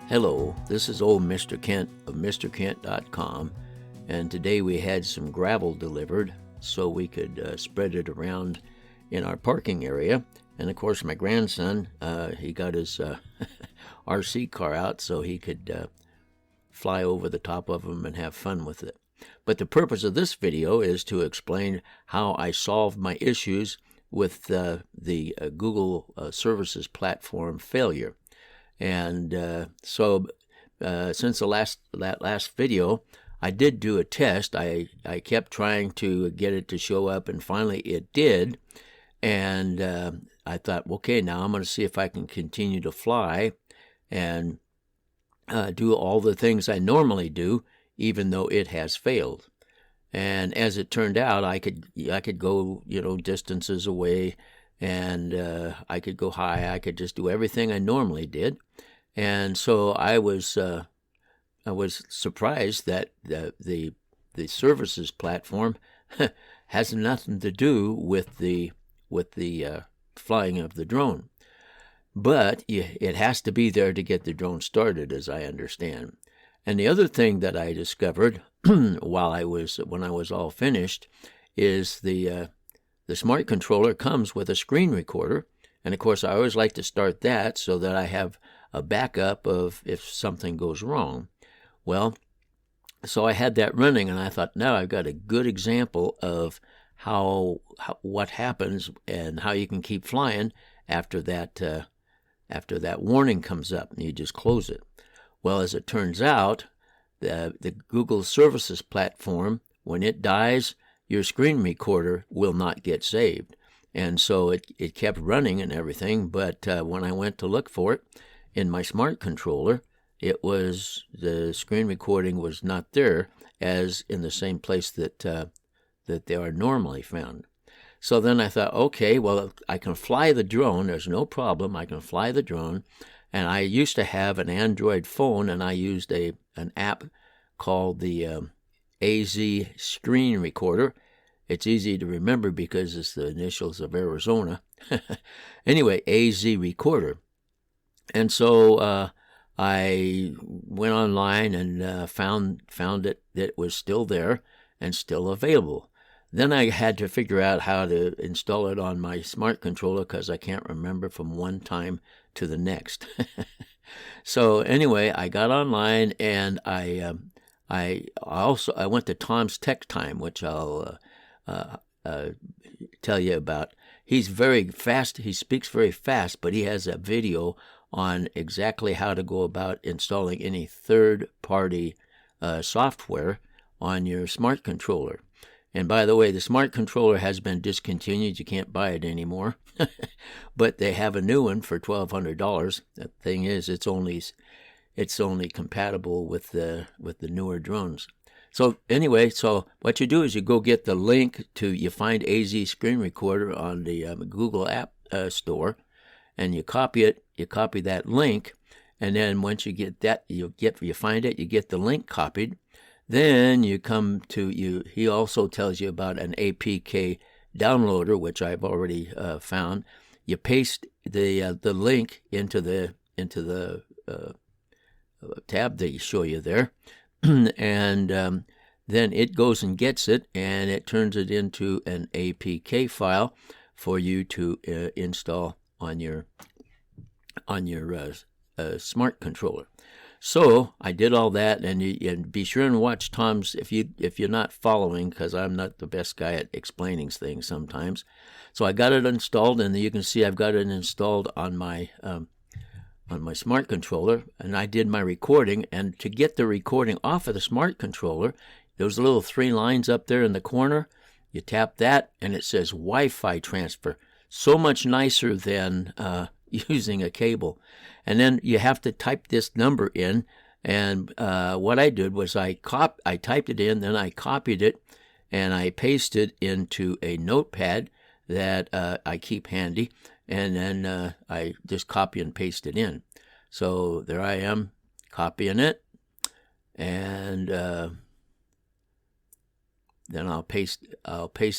Hello, this is old Mr. Kent of MrKent.com, and today we had some gravel delivered so we could spread it around in our parking area. And of course my grandson, he got his RC car out so he could fly over the top of them and have fun with it. But the purpose of this video is to explain how I solved my issues with the Google Services platform failure. And so since that last video, I did do a test. I kept trying to get it to show up, and finally it did. And I thought, okay, now I'm going to see if I can continue to fly and do all the things I normally do, even though it has failed. And as it turned out, I could go, distances away, and I could go high. I could just do everything I normally did. And so I was surprised that the services platform has nothing to do with the flying of the drone. But it has to be there to get the drone started, as I understand. And the other thing that I discovered when I was all finished is the smart controller comes with a screen recorder. And of course I always like to start that so that I have a backup of if something goes wrong. Well, so I had that running, and I thought, now I've got a good example of what happens and how you can keep flying after that warning comes up, and you just close it. Well, as it turns out, the Google Services platform, when it dies, your screen recorder will not get saved. And so it kept running and everything, but when I went to look for it in my smart controller, the screen recording was not there, as in the same place that they are normally found. So then I thought, okay, well, I can fly the drone. There's no problem. I can fly the drone. And I used to have an Android phone, and I used an app called the AZRecorder. It's easy to remember because it's the initials of Arizona. Anyway, AZRecorder. And so I went online and found that it was still there and still available. Then I had to figure out how to install it on my smart controller because I can't remember from one time to the next. So anyway, I got online, and I went to Tom's Tech Time, which I'll tell you about. He's very fast. He speaks very fast, but he has a video on exactly how to go about installing any third-party software on your smart controller. And by the way, the smart controller has been discontinued. You can't buy it anymore. But they have a new one for $1,200. The thing is, it's only compatible with the newer drones. So anyway, so what you do is you go get the link you find AZ Screen Recorder on the Google App Store, and you copy it. You copy that link, and then once you get that, you find it. You get the link copied. Then you come to he also tells you about an APK downloader, which I've already found. You paste the link into the tab they show you there, and then it goes and gets it, and it turns it into an APK file for you to install on your smart controller. So I did all that, and be sure and watch Tom's if you're not following, because I'm not the best guy at explaining things sometimes. So I got it installed, and you can see I've got it installed on my smart controller, and I did my recording. And to get the recording off of the smart controller, there's little 3 lines up there in the corner. You tap that, and it says Wi-Fi transfer. So much nicer than using a cable. And then you have to type this number in, and what I did was I typed it in, then I copied it, and I pasted into a notepad that I keep handy, and then I just copy and paste it in. So there I am, copying it, and then I'll paste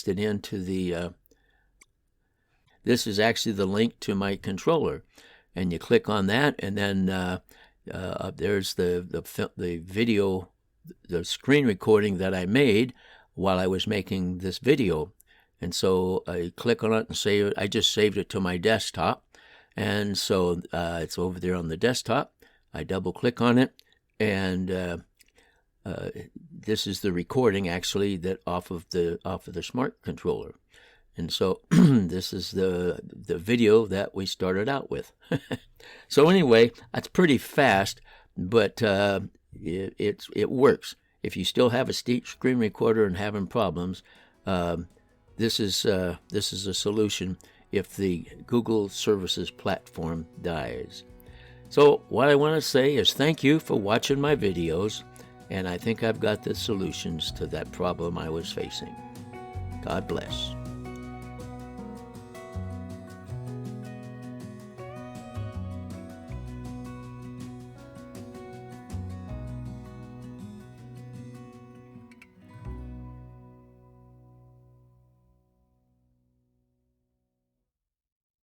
it into the this is actually the link to my controller. And you click on that, and then there's the video, the screen recording that I made while I was making this video. And so I click on it and save it. I just saved it to my desktop. And so it's over there on the desktop. I double click on it, and this is the recording actually that off of the smart controller. And so this is the video that we started out with. So anyway, that's pretty fast, but it works. If you still have a screen recorder and having problems, this is a solution if the Google Services platform dies. So what I want to say is thank you for watching my videos, and I think I've got the solutions to that problem I was facing. God bless.